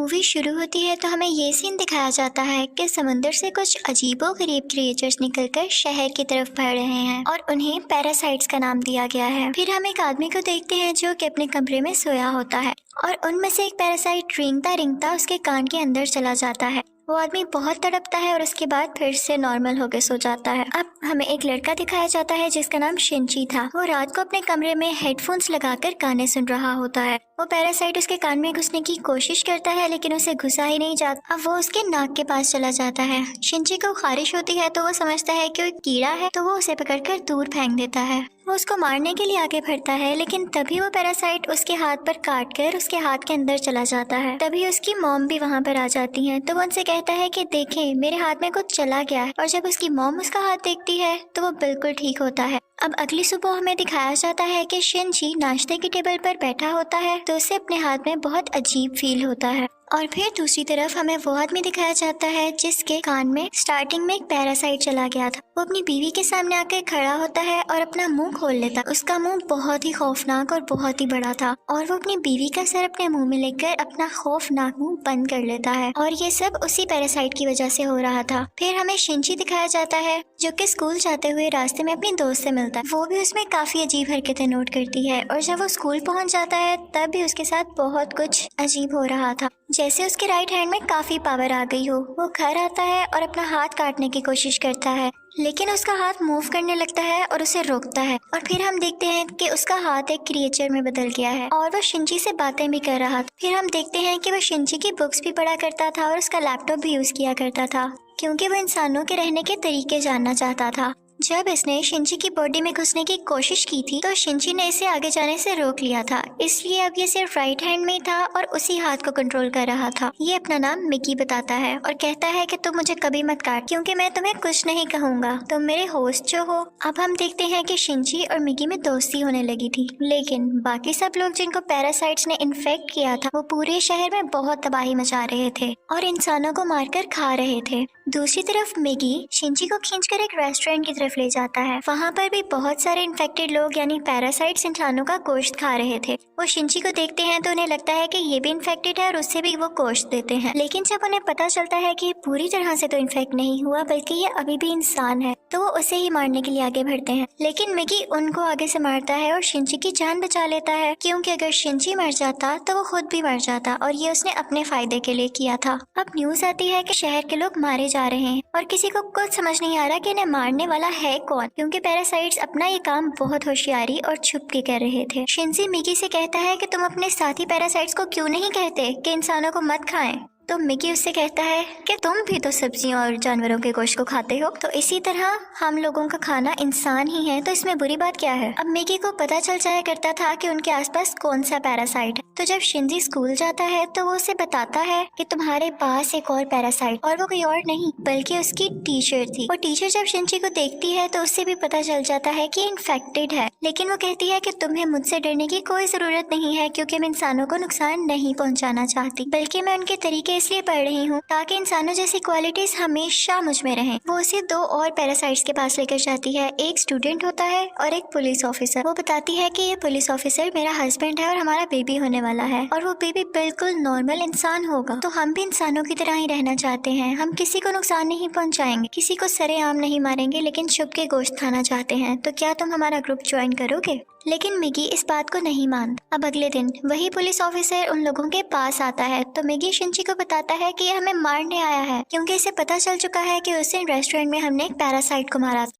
Movie शुरू होती है तो हमें ये सीन दिखाया जाता है कि समंदर से कुछ अजीबोगरीब क्रिएचर्स निकलकर शहर की तरफ बढ़ रहे हैं और उन्हें पैरासाइट्स का नाम दिया गया है। फिर हम एक आदमी को देखते हैं जो कि अपने कमरे में सोया होता है और उनमें से एक पैरासाइट रेंगता रेंगता उसके कान के अंदर चला जाता है। वो आदमी बहुत तड़पता है और उसके बाद फिर से नॉर्मल होकर सो जाता है। अब हमें एक लड़का दिखाया जाता है जिसका नाम शिनची था। वो रात को अपने कमरे में हेडफोन्स लगाकर गाने सुन रहा होता है। वो पैरासाइट उसके कान में घुसने की कोशिश करता है लेकिन उसे घुसा ही नहीं जाता। अब वो उसके नाक के पास चला जाता है। शिनची को खारिश होती है तो वो समझता है कि वो कीड़ा है तो वो उसे पकड़कर दूर फेंक देता है। वो उसको मारने के लिए आगे बढ़ता है लेकिन तभी वो पैरासाइट उसके हाथ पर काट कर उसके हाथ के अंदर चला जाता है। तभी उसकी मॉम भी वहाँ पर आ जाती है तो वो उनसे कहता है कि देखें मेरे हाथ में कुछ चला गया है। और जब उसकी मॉम उसका हाथ देखती है तो वो बिल्कुल ठीक होता है। अब अगली सुबह हमें दिखाया जाता है कि शिनची नाश्ते की टेबल पर बैठा होता है तो उसे अपने हाथ में बहुत अजीब फील होता है। और फिर दूसरी तरफ हमें वो आदमी दिखाया जाता है जिसके कान में स्टार्टिंग में एक पैरासाइट चला गया था। वो अपनी बीवी के सामने आकर खड़ा होता है और अपना मुंह खोल लेता है। उसका मुंह बहुत ही खौफनाक और बहुत ही बड़ा था और वो अपनी बीवी का सर अपने मुंह में लेकर अपना खौफनाक मुंह बंद कर लेता है और ये सब उसी पैरासाइट की वजह से हो रहा था। फिर हमें शिनची दिखाया जाता है जो कि स्कूल जाते हुए रास्ते में अपनी दोस्त से मिलता है। वो भी उसमें काफी अजीब हरकतें नोट करती है और जब वो स्कूल पहुंच जाता है तब भी उसके साथ बहुत कुछ अजीब हो रहा था, जैसे उसके राइट हैंड में काफी पावर आ गई हो। वो घर आता है और अपना हाथ काटने की कोशिश करता है लेकिन उसका हाथ मूव करने लगता है और उसे रोकता है और फिर हम देखते हैं कि उसका हाथ एक क्रिएचर में बदल गया है और वो शिनची से बातें भी कर रहा था। फिर हम देखते हैं कि वो शिनची की बुक्स भी पढ़ा करता था और उसका लैपटॉप भी यूज किया करता था क्योंकि वो इंसानों के रहने के तरीके जानना चाहता था। जब इसने शिनची की बॉडी में घुसने की कोशिश की थी तो शिनची ने इसे आगे जाने से रोक लिया था, इसलिए अब ये सिर्फ राइट हैंड में था और उसी हाथ को कंट्रोल कर रहा था। ये अपना नाम मिकी बताता है और कहता है कि तुम मुझे कभी मत काट क्योंकि मैं तुम्हें कुछ नहीं कहूंगा, तुम मेरे होस्ट जो हो। अब हम देखते हैं कि शिनची और मिकी में दोस्ती होने लगी थी लेकिन बाकी सब लोग जिनको पैरासाइट्स ने इन्फेक्ट किया था वो पूरे शहर में बहुत तबाही मचा रहे थे और इंसानों को मारकर खा रहे थे। दूसरी तरफ मिकी शिनची को खींचकर एक रेस्टोरेंट की तरफ ले जाता है। वहाँ पर भी बहुत सारे इन्फेक्टेड लोग यानी पैरासाइट्स इंसानों का गोश्त खा रहे थे। वो शिनची को देखते हैं तो उन्हें लगता है कि ये भी इन्फेक्टेड है और उससे भी वो गोश्त देते हैं, लेकिन जब उन्हें पता चलता है कि ये पूरी तरह से तो इन्फेक्ट नहीं हुआ बल्कि ये अभी भी इंसान है तो वो उसे ही मारने के लिए आगे बढ़ते हैं। लेकिन मिकी उनको आगे से मारता है और शिनची की जान बचा लेता है क्योंकि अगर शिनची मर जाता तो वो खुद भी मर जाता और ये उसने अपने फायदे के लिए किया था। अब न्यूज आती है कि शहर के लोग मारे जा रहे हैं और किसी को कुछ समझ नहीं आ रहा कि इन्हें मारने वाला है कौन क्योंकि पैरासाइट्स अपना ये काम बहुत होशियारी और छुप के कर रहे थे। शिनची मिकी से कहता है कि तुम अपने साथी पैरासाइट्स को क्यों नहीं कहते कि इंसानों को मत खाएं। तो मिकी उससे कहता है कि तुम भी तो सब्जियों और जानवरों के गोश्त को खाते हो, तो इसी तरह हम लोगों का खाना इंसान ही है, तो इसमें बुरी बात क्या है। अब मिकी को पता चल जाया करता था कि उनके आसपास कौन सा पैरासाइट है, तो जब शिनची स्कूल जाता है तो वो उसे बताता है कि तुम्हारे पास एक और पैरासाइट, और वो कोई और नहीं बल्कि उसकी टीचर थी। वो टीचर जब शिनची को देखती है तो उससे भी पता चल जाता है कि इन्फेक्टेड है, लेकिन वो कहती है कि तुम्हें मुझसे डरने की कोई जरूरत नहीं है क्योंकि मैं इंसानों को नुकसान नहीं पहुंचाना चाहती, बल्कि मैं उनके तरीके इसलिए पढ़ रही हूँ ताकि इंसानों जैसी क्वालिटीज हमेशा मुझ में रहें। वो उसे दो और पैरासाइट्स के पास लेकर जाती है, एक स्टूडेंट होता है और एक पुलिस ऑफिसर। वो बताती है कि ये पुलिस ऑफिसर मेरा हस्बैंड है और हमारा बेबी होने वाला है और वो बेबी बिल्कुल नॉर्मल इंसान होगा, तो हम भी इंसानों की तरह ही रहना चाहते हैं। हम किसी को नुकसान नहीं पहुँचाएंगे, किसी को सरेआम नहीं मारेंगे, लेकिन छुप के गोश्त खाना चाहते हैं, तो क्या तुम हमारा ग्रुप ज्वाइन करोगे। लेकिन मिकी इस बात को नहीं मानता। अब अगले दिन वही पुलिस ऑफिसर उन लोगों के पास आता है तो मिकी शिनची को बताता है कि ये हमें मारने आया है क्योंकि इसे पता चल चुका है कि उस दिन रेस्टोरेंट में हमने एक पैरासाइट को मारा था।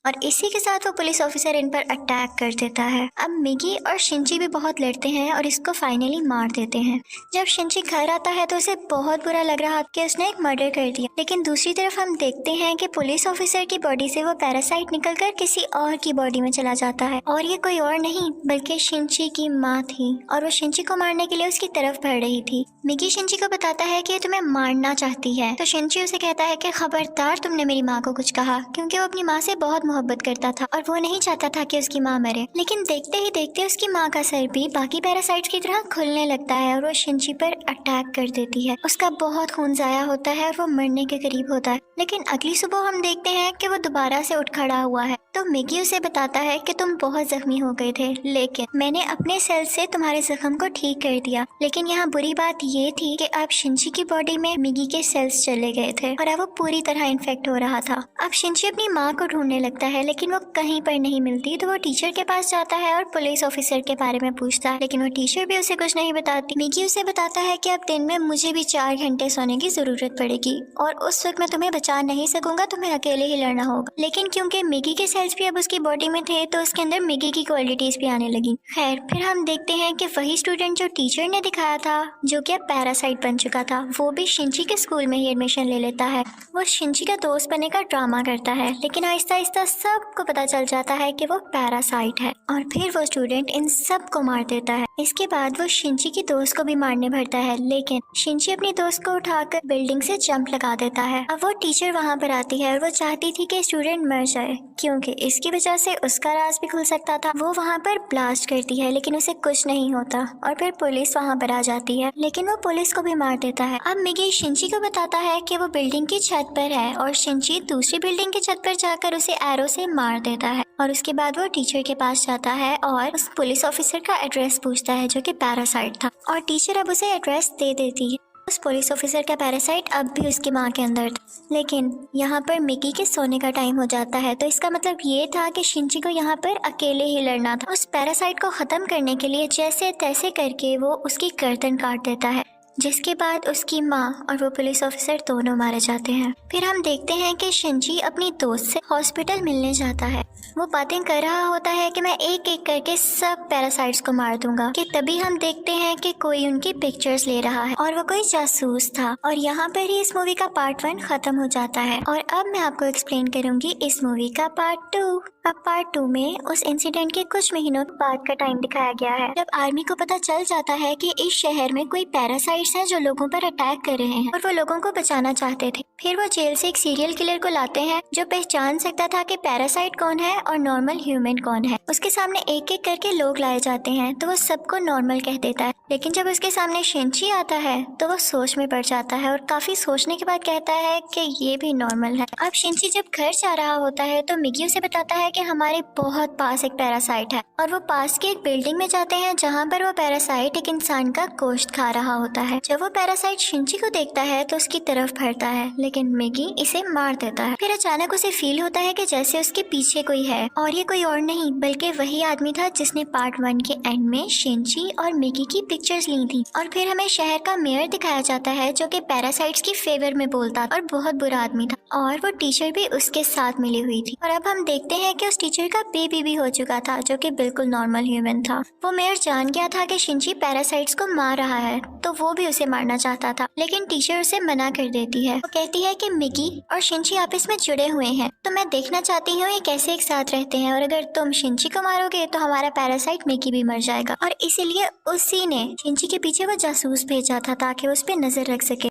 और इसी के साथ वो पुलिस ऑफिसर इन पर अटैक कर देता है। अब मिकी और शिनची भी बहुत लड़ते हैं और इसको फाइनली मार देते हैं। जब शिनची घर आता है तो उसे बहुत बुरा लग रहा कि उसने एक मर्डर कर दिया, लेकिन दूसरी तरफ हम देखते हैं कि पुलिस ऑफिसर की बॉडी से वो पैरासाइट निकलकर किसी और की बॉडी में चला जाता है और ये कोई और नहीं बल्कि शिनची की माँ थी और वो शिनची को मारने के लिए उसकी तरफ बढ़ रही थी। मिकी शिनची को बताता है कि तुम्हें मारना चाहती है, तो शिनची उसे कहता है कि खबरदार तुमने मेरी माँ को कुछ कहा, क्योंकि वो अपनी माँ से बहुत मोहब्बत करता था और वो नहीं चाहता था कि उसकी माँ मरे। लेकिन देखते ही देखते उसकी माँ का सर भी बाकी पैरासाइट्स की तरह खुलने लगता है और वो शिनची पर अटैक कर देती है। उसका बहुत खून जाया होता है और वो मरने के करीब होता है, लेकिन अगली सुबह हम देखते हैं कि वो दोबारा से उठ खड़ा हुआ है तो मिगी उसे बताता है कि तुम बहुत जख्मी हो गए थे, लेकिन मैंने अपने सेल से तुम्हारे जख्म को ठीक कर दिया। लेकिन यहाँ बुरी बात ये थी कि अब शिंची की बॉडी में मिगी के सेल्स चले गए थे और अब वो पूरी तरह इन्फेक्ट हो रहा था। अब शिंची अपनी माँ को ढूंढने लगता है, लेकिन वो कहीं पर नहीं मिलती। तो वो टीचर के पास जाता है और पुलिस ऑफिसर के बारे में पूछता है, लेकिन वो टीचर भी उसे कुछ नहीं बताती। मिगी उसे बताता है कि अब दिन में मुझे भी 4 घंटे सोने की जरूरत पड़ेगी और उस वक्त मैं तुम्हें बचा नहीं सकूंगा, तुम्हें अकेले ही लड़ना होगा। लेकिन क्योंकि मिगी के सेल्स भी अब उसकी बॉडी में थे तो उसके अंदर मिगी की क्वालिटीज भी आने लगी। खैर, फिर हम देखते हैं कि वही स्टूडेंट जो टीचर ने दिखाया था, जो कि अब पैरासाइट बन चुका था, वो भी शिंची के स्कूल में ही एडमिशन ले लेता है। वो शिंची का दोस्त बनने का ड्रामा करता है, लेकिन आहिस्ता आहिस्ता सबको पता चल जाता है कि वो पैरासाइट है और फिर वो स्टूडेंट इन सब को मार देता है। इसके बाद वो शिंची की दोस्त को भी मारने भरता है, लेकिन शिंची अपनी दोस्त को उठाकर बिल्डिंग से जंप लगा देता है। अब वो टीचर वहाँ पर आती है और वो चाहती थी कि स्टूडेंट मर जाए, क्योंकि इसकी वजह से उसका राज भी खुल सकता था। वो वहाँ पर ब्लास्ट करती है, लेकिन उसे कुछ नहीं होता और फिर पुलिस वहाँ पर आ जाती है, लेकिन वो पुलिस को भी मार देता है। अब मिगी शिंची को बताता है कि वो बिल्डिंग की छत पर है और शिंची दूसरी बिल्डिंग की छत पर जाकर उसे एरो से मार देता है। और उसके बाद वो टीचर के पास जाता है और उस पुलिस ऑफिसर का एड्रेस पूछता है, जो कि पैरासाइट था, और टीचर अब उसे एड्रेस दे देती है। उस पुलिस ऑफिसर का पैरासाइट अब भी उसकी माँ के अंदर था। लेकिन यहाँ पर मिगी के सोने का टाइम हो जाता है, तो इसका मतलब ये था कि शिंची को यहाँ पर अकेले ही लड़ना था। उस पैरासाइट को खत्म करने के लिए जैसे तैसे करके वो उसकी गर्दन काट देता है, जिसके बाद उसकी माँ और वो पुलिस ऑफिसर दोनों मारे जाते हैं। फिर हम देखते हैं कि शिंची अपनी दोस्त से हॉस्पिटल मिलने जाता है। वो बातें कर रहा होता है कि मैं एक एक करके सब पैरासाइट्स को मार दूंगा, कि तभी हम देखते हैं कि कोई उनकी पिक्चर्स ले रहा है और वो कोई जासूस था। और यहाँ पर ही इस मूवी का पार्ट 1 खत्म हो जाता है और अब मैं आपको एक्सप्लेन करूंगी इस मूवी का पार्ट 2। अब पार्ट 2 में उस इंसिडेंट के कुछ महीनों बाद का टाइम दिखाया गया है, जब आर्मी को पता चल जाता है कि इस शहर में कोई पैरासाइट्स हैं जो लोगों पर अटैक कर रहे हैं और वो लोगों को बचाना चाहते थे। फिर वो जेल से एक सीरियल किलर को लाते हैं जो पहचान सकता था कि पैरासाइट कौन है और नॉर्मल ह्यूमन कौन है। उसके सामने एक एक करके लोग लाए जाते हैं तो वो सबको नॉर्मल कह देता है, लेकिन जब उसके सामने शिंची आता है तो वो सोच में पड़ जाता है और काफी सोचने के बाद कहता है कि ये भी नॉर्मल है। अब शिंची जब घर जा रहा होता है तो मिगी उसे बताता है कि हमारे बहुत पास एक पैरासाइट है और वो पास की एक बिल्डिंग में जाते हैं जहाँ पर वो पैरासाइट एक इंसान का गोश्त खा रहा होता है। जब वो पैरासाइट शिंची को देखता है तो उसकी तरफ बढ़ता है, लेकिन मिगी इसे मार देता है। फिर अचानक उसे फील होता है कि जैसे उसके पीछे कोई है और ये कोई और नहीं बल्कि वही आदमी था जिसने पार्ट 1 के एंड में शिंची और मिगी की पिक्चर्स ली थी। और फिर हमें शहर का मेयर दिखाया जाता है जो कि पैरासाइट्स की फेवर में बोलता और बहुत बुरा आदमी था, और वो टीचर भी उसके साथ मिली हुई थी। और अब हम देखते हैं कि उस टीचर का बेबी भी हो चुका था जो कि बिल्कुल नॉर्मल ह्यूमन था। वो मेयर जान गया था कि शिंची पैरासाइट्स को मार रहा है तो वो भी उसे मारना चाहता था, लेकिन टीचर उसे मना कर देती है। वो कहती है कि मिगी और शिंची आपस में जुड़े हुए हैं, तो मैं देखना चाहती हूँ ये कैसे एक साथ रहते हैं, और अगर तुम शिंची को मारोगे तो हमारा पैरासाइट मिगी भी मर जाएगा। और इसीलिए उसी ने शिंची के पीछे वो जासूस भेजा था ताकि उस पर नजर रख सके।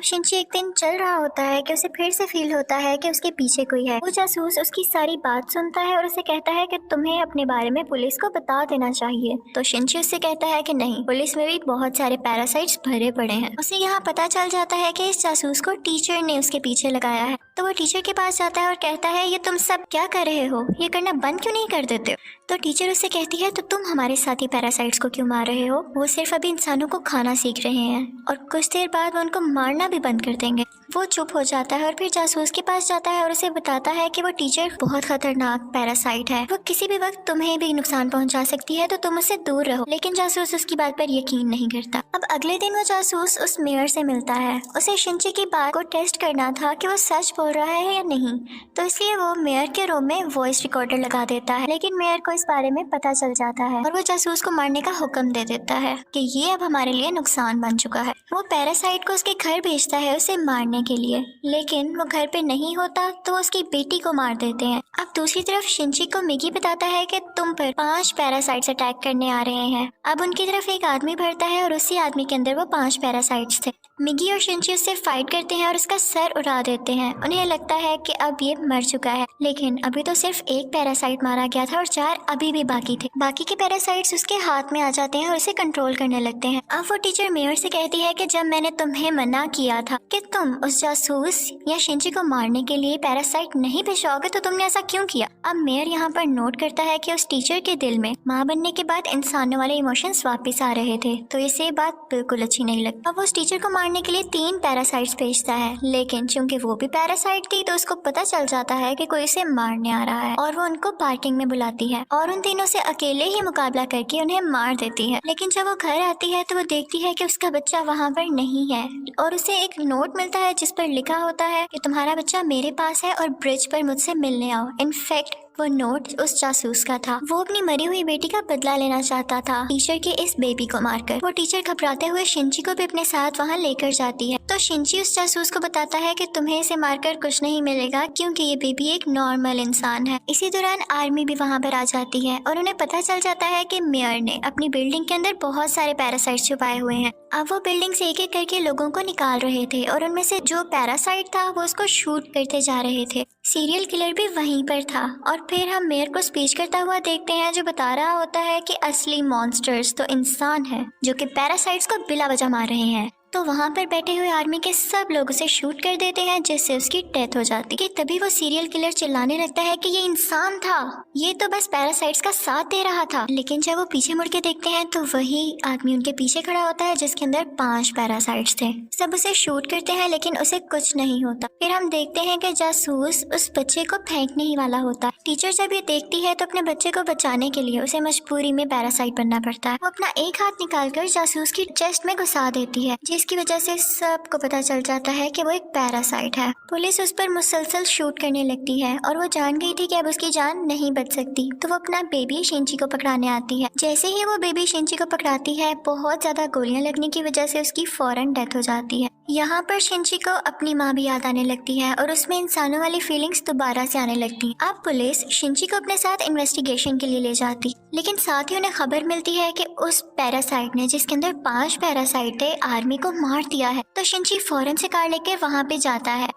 शिंची एक दिन चल रहा होता है कि उसे फिर से फील होता है कि उसके पीछे कोई है। वो जासूस उसकी सारी बात सुनता है और उसे कहता है कि तुम्हें अपने बारे में पुलिस को बता देना चाहिए। तो शिंची उससे कहता है कि नहीं, पुलिस में भी बहुत सारे पैरासाइट्स भरे पड़े हैं। उसे यहाँ पता चल जाता है कि इस जासूस को टीचर ने उसके पीछे लगाया है। तो वो टीचर के पास जाता है और कहता है ये तुम सब क्या कर रहे हो, ये करना बंद क्यों नहीं कर देते हो? तो टीचर उससे कहती है तो तुम हमारे साथी पैरासाइट्स को क्यों मार रहे हो? वो सिर्फ अभी इंसानों को खाना सीख रहे हैं और कुछ देर बाद वो उनको मारना भी बंद कर देंगे। वो चुप हो जाता है और फिर जासूस के पास जाता है और उसे बताता है कि वो टीचर बहुत खतरनाक पैरासाइट है, वो किसी भी वक्त तुम्हें भी नुकसान पहुंचा सकती है, तो तुम उससे दूर रहो। लेकिन जासूस उसकी बात पर यकीन नहीं करता। अब अगले दिन वो जासूस उस मेयर से मिलता है। उसे शिंची की बात को टेस्ट करना था कि वो सच बोल रहा है या नहीं, तो इसलिए वो मेयर के रूम में वॉइस रिकॉर्डर लगा देता है। लेकिन मेयर को इस बारे में पता चल जाता है और वो जासूस को मारने का हुक्म दे देता है कि ये अब हमारे लिए नुकसान बन चुका है। वो पैरासाइट को उसके घर भेजता है उसे मारने के लिए, लेकिन वो घर पे नहीं होता तो उसकी बेटी को मार देते हैं। अब दूसरी तरफ शिंची को मिगी बताता है कि तुम पर 5 पैरासाइट्स अटैक करने आ रहे हैं। अब उनकी तरफ एक आदमी बढ़ता है और उसी आदमी के अंदर वो 5 पैरासाइट्स थे। मिगी और शिंची उससे फाइट करते हैं और उसका सर उड़ा देते हैं। उन्हें उन्हें लगता है कि अब ये मर चुका है, लेकिन अभी तो सिर्फ एक पैरासाइट मारा गया था और 4 अभी भी बाकी थे। बाकी के पैरासाइट्स उसके हाथ में आ जाते हैं और उसे कंट्रोल करने लगते हैं। अब वो टीचर मेयर से कहती है कि जब मैंने तुम्हें मना किया था कि तुम उस जासूस या शिंची को मारने के लिए पैरासाइट नहीं भिजवाओगे तो तुमने ऐसा क्यों किया। अब मेयर यहाँ पर नोट करता है कि उस टीचर के दिल में माँ बनने के बाद इंसानों वाले इमोशंस वापस आ रहे थे, तो इसे बात बिल्कुल अच्छी नहीं लगती। अब वो उस टीचर को मारने के लिए 3 पैरासाइट्स भेजता है, लेकिन चूंकि वो भी पैरासाइट थी तो उसको पता चल जाता है कि कोई उसे मारने आ रहा है और वो उनको पार्किंग में बुलाती है और उन तीनों से अकेले ही मुकाबला करके उन्हें मार देती है। लेकिन जब वो घर आती है तो वो देखती है कि उसका बच्चा वहाँ पर नहीं है और उसे एक नोट मिलता है जिस पर लिखा होता है कि तुम्हारा बच्चा मेरे पास है और ब्रिज पर मुझसे मिलने आओ। इनफैक्ट वो नोट उस जासूस का था। वो अपनी मरी हुई बेटी का बदला लेना चाहता था टीचर के इस बेबी को मारकर। वो टीचर घबराते हुए शिंची को भी अपने साथ वहाँ लेकर जाती है, तो शिंची उस जासूस को बताता है कि तुम्हें इसे मारकर कुछ नहीं मिलेगा क्योंकि ये बेबी एक नॉर्मल इंसान है। इसी दौरान आर्मी भी वहाँ पर आ जाती है और उन्हें पता चल जाता है कि मेयर ने अपनी बिल्डिंग के अंदर बहुत सारे पैरासाइट छुपाए हुए हैं। अब वो बिल्डिंग से एक एक करके लोगों को निकाल रहे थे और उनमें से जो पैरासाइट था वो उसको शूट करते जा रहे थे। सीरियल किलर भी वहीं पर था और फिर हम मेयर को स्पीच करता हुआ देखते हैं जो बता रहा होता है कि असली मॉन्स्टर्स तो इंसान है जो कि पैरासाइट्स को बिला वजह मार रहे हैं। तो वहाँ पर बैठे हुए आर्मी के सब लोग उसे शूट कर देते हैं जिससे उसकी डेथ हो जाती है। तभी वो सीरियल किलर चिल्लाने लगता है कि ये इंसान था, ये तो बस पैरासाइट्स का साथ दे रहा था। लेकिन जब वो पीछे मुड़ के देखते हैं तो वही आदमी उनके पीछे खड़ा होता है जिसके अंदर 5 पैरासाइट्स थे। सब उसे शूट करते हैं लेकिन उसे कुछ नहीं होता। फिर हम देखते हैं कि जासूस उस बच्चे को फेंकने ही वाला होता है। टीचर जब ये देखती है तो अपने बच्चे को बचाने के लिए उसे मजबूरी में पैरासाइट बनना पड़ता है। वो अपना एक हाथ निकालकर जासूस की चेस्ट में घुसा देती है जिसकी वजह से सबको पता चल जाता है कि वो एक पैरासाइट है। पुलिस उस पर मुसलसल शूट करने लगती है और वो जान गई थी कि अब उसकी जान नहीं बच सकती, तो वो अपना बेबी शिंची को पकड़ाने आती है। जैसे ही वो बेबी शिंची को पकड़ाती है बहुत ज्यादा गोलियां लगने की वजह से उसकी फौरन डेथ हो जाती है। यहाँ पर शिंची को अपनी माँ भी याद आने लगती है और उसमें इंसानों वाली फीलिंग्स दोबारा से आने लगती हैं। अब पुलिस शिंची को अपने साथ इन्वेस्टिगेशन के लिए ले जाती, लेकिन साथ ही उन्हें खबर मिलती है कि उस पैरासाइट ने जिसके अंदर 5 पैरासाइट थे आर्मी को मार दिया है। तो शिंची फौरन से कार लेकर वहाँ पे जाता है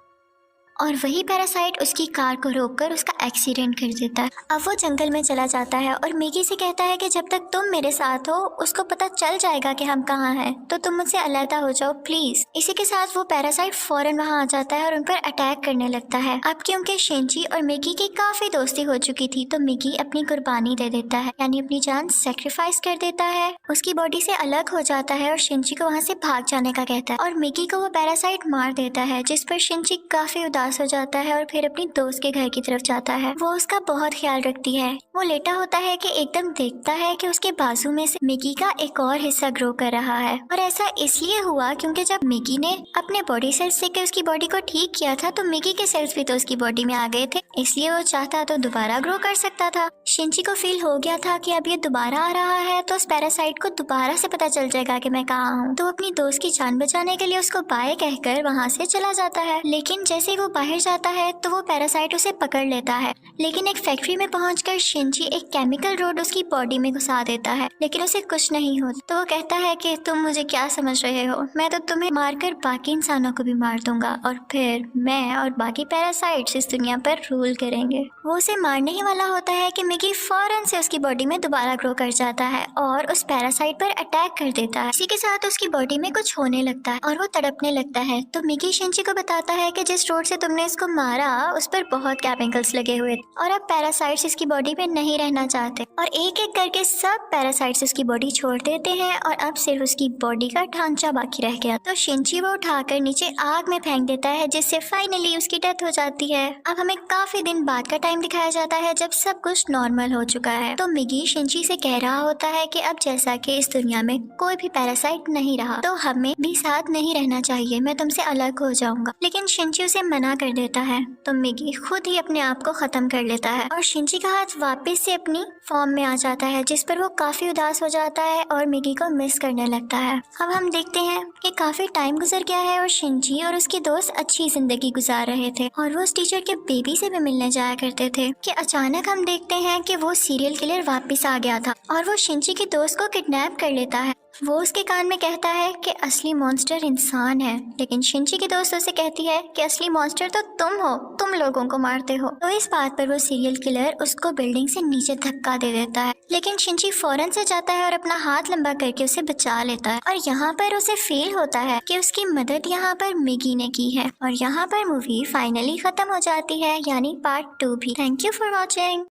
और वही पैरासाइट उसकी कार को रोककर उसका एक्सीडेंट कर देता है। अब वो जंगल में चला जाता है और मिगी से कहता है कि जब तक तुम मेरे साथ हो उसको पता चल जाएगा कि हम कहाँ हैं, तो तुम मुझसे अलहदा हो जाओ प्लीज। इसी के साथ वो पैरासाइट फौरन वहाँ आ जाता है और उन पर अटैक करने लगता है। अब क्योंकि शिंची और मिगी की काफी दोस्ती हो चुकी थी तो मिगी अपनी कुर्बानी दे देता है, यानी अपनी जान सेक्रीफाइस कर देता है, उसकी बॉडी से अलग हो जाता है और शिंची को वहाँ से भाग जाने का कहता है और मिगी को वो पैरासाइट मार देता है, जिस पर शिंची काफी उदास हो जाता है और फिर अपनी दोस्त के घर की तरफ जाता है। वो उसका बहुत ख्याल रखती है। वो लेटा होता है कि एकदम देखता है कि उसके बाजू में से मिगी का एक और हिस्सा ग्रो कर रहा है और ऐसा इसलिए हुआ क्योंकि जब मिगी ने अपने बॉडी सेल्स से उसकी बॉडी को ठीक किया था तो मिगी के सेल्स भी तो उसकी बॉडी में आ गए थे, इसलिए वो चाहता तो दोबारा ग्रो कर सकता था। शिंची को फील हो गया था कि अब ये दोबारा आ रहा है तो उस पैरासाइट को दोबारा से पता चल जाएगा कि मैं कहाँ हूँ, तो अपनी दोस्त की जान बचाने के लिए उसको बाय कहकर वहाँ से चला जाता है। लेकिन जैसे ही वो बाहर जाता है तो वो पैरासाइट उसे पकड़ लेता है, लेकिन एक फैक्ट्री में पहुंचकर शिंची एक केमिकल रोड उसकी बॉडी में घुसा देता है, लेकिन उसे कुछ नहीं होता। तो वो कहता है कि तुम मुझे क्या समझ रहे हो, मैं तो तुम्हें मारकर बाकी इंसानों को भी मार दूंगा और फिर मैं और बाकी पैरासाइट्स इस दुनिया पर रूल करेंगे। वो उसे मारने ही वाला होता है कि मिगी फौरन से उसकी बॉडी में दोबारा ग्रो कर जाता है और उस पैरासाइट पर अटैक कर देता है। इसी के साथ उसकी बॉडी में कुछ होने लगता है और वो तड़पने लगता है। तो मिगी शिंची को बताता है कि जिस रोड से तुमने इसको मारा उस पर बहुत केमिकल्स लगे हुए और अब पैरासाइट्स इसकी बॉडी में नहीं रहना चाहते और एक एक करके सब पैरासाइट्स उसकी बॉडी छोड़ देते हैं और अब सिर्फ उसकी बॉडी का ढांचा बाकी रह गया। तो शिंची वो उठाकर नीचे आग में फेंक देता है जिससे फाइनली उसकी डेथ हो जाती है। अब हमें काफी दिन बाद का टाइम दिखाया जाता है जब सब कुछ नॉर्मल हो चुका है। तो मिगी शिंची से कह रहा होता है कि अब जैसा कि इस दुनिया में कोई भी पैरासाइट नहीं रहा तो हमें भी साथ नहीं रहना चाहिए, मैं तुमसे अलग हो जाऊंगा। लेकिन शिंची उसे मना कर देता है तो मिगी खुद ही अपने आप को खत्म कर लेता है और शिंची का हाथ वापस से अपनी फॉर्म में आ जाता है, जिस पर वो काफी उदास हो जाता है और मिगी को मिस करने लगता है। अब हम देखते हैं कि काफी टाइम गुजर गया है और शिंची और उसके दोस्त अच्छी जिंदगी गुजार रहे थे और वो उस टीचर के बेबी से भी मिलने जाया करते थे कि अचानक हम देखते हैं कि वो सीरियल किलर वापस आ गया था और वो शिंची के दोस्त को किडनैप कर लेता है। वो उसके कान में कहता है कि असली मॉन्स्टर इंसान है, लेकिन शिंची की दोस्त उसे कहती है कि असली मॉन्स्टर तो तुम हो, तुम लोगों को मारते हो। तो इस बात पर वो सीरियल किलर उसको बिल्डिंग से नीचे धक्का दे देता है, लेकिन शिंची फौरन से जाता है और अपना हाथ लंबा करके उसे बचा लेता है। और यहाँ पर उसे फील होता है कि उसकी मदद यहाँ पर मिगी ने की है। और यहाँ पर मूवी फाइनली खत्म हो जाती है, यानी पार्ट 2 भी। Thank you for watching.